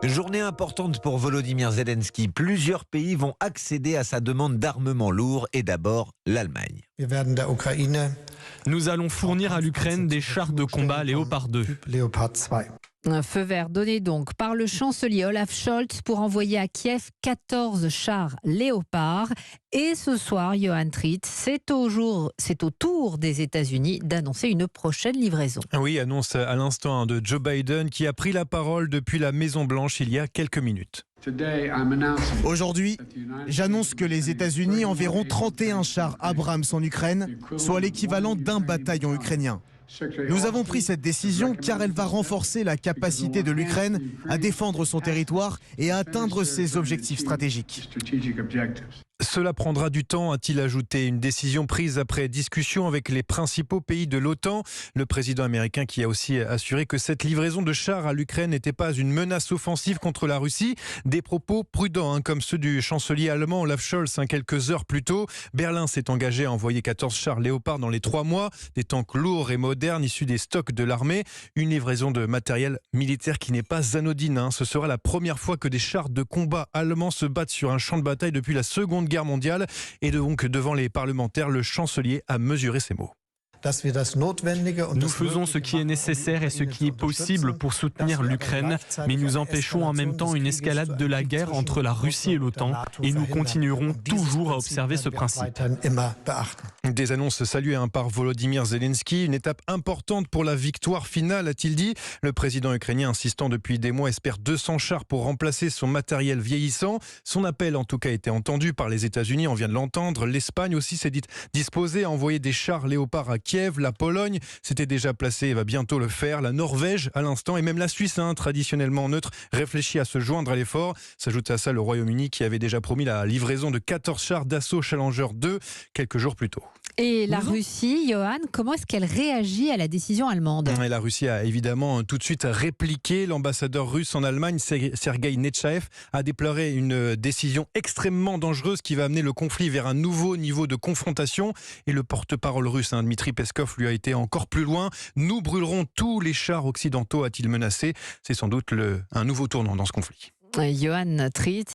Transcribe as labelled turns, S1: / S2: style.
S1: Journée importante pour Volodymyr Zelensky. Plusieurs pays vont accéder à sa demande d'armement lourd et d'abord l'Allemagne.
S2: Nous allons fournir à l'Ukraine des chars de combat Léopard 2.
S3: Un feu vert donné donc par le chancelier Olaf Scholz pour envoyer à Kiev 14 chars Léopard. Et ce soir, Johan Tritt, c'est au tour des États-Unis d'annoncer une prochaine livraison.
S4: Oui, annonce à l'instant de Joe Biden qui a pris la parole depuis la Maison-Blanche il y a quelques minutes.
S5: Aujourd'hui, j'annonce que les États-Unis enverront 31 chars Abrams en Ukraine, soit l'équivalent d'un bataillon ukrainien. Nous avons pris cette décision car elle va renforcer la capacité de l'Ukraine à défendre son territoire et à atteindre ses objectifs stratégiques.
S4: Cela prendra du temps, a-t-il ajouté. Une décision prise après discussion avec les principaux pays de l'OTAN. Le président américain qui a aussi assuré que cette livraison de chars à l'Ukraine n'était pas une menace offensive contre la Russie. Des propos prudents, comme ceux du chancelier allemand Olaf Scholz quelques heures plus tôt. Berlin s'est engagé à envoyer 14 chars Léopard dans les 3 mois. Des tanks lourds et modernes issus des stocks de l'armée. Une livraison de matériel militaire qui n'est pas anodine. Ce sera la première fois que des chars de combat allemands se battent sur un champ de bataille depuis la Seconde Guerre mondiale. Et donc devant les parlementaires, le chancelier a mesuré ces mots.
S2: Nous faisons ce qui est nécessaire et ce qui est possible pour soutenir l'Ukraine, mais nous empêchons en même temps une escalade de la guerre entre la Russie et l'OTAN et nous continuerons toujours à observer ce principe.
S4: Des annonces saluées par Volodymyr Zelensky, une étape importante pour la victoire finale, a-t-il dit. Le président ukrainien insistant depuis des mois espère 200 chars pour remplacer son matériel vieillissant. Son appel en tout cas a été entendu par les États-Unis, on vient de l'entendre. L'Espagne aussi s'est dite disposée à envoyer des chars Léopard à Kiev. La Pologne s'était déjà placée et va bientôt le faire. La Norvège à l'instant et même la Suisse, traditionnellement neutre, réfléchit à se joindre à l'effort. S'ajoute à ça le Royaume-Uni qui avait déjà promis la livraison de 14 chars d'assaut Challenger 2 quelques jours plus tôt.
S3: Et la Russie, Johan, comment est-ce qu'elle réagit à la décision allemande ?
S4: Et la Russie a évidemment tout de suite répliqué. L'ambassadeur russe en Allemagne, Sergueï Netchaev, a déploré une décision extrêmement dangereuse qui va amener le conflit vers un nouveau niveau de confrontation. Et le porte-parole russe, Dmitri Peskov, lui a été encore plus loin. Nous brûlerons tous les chars occidentaux, a-t-il menacé. C'est sans doute un nouveau tournant dans ce conflit.
S3: Johan Tritt.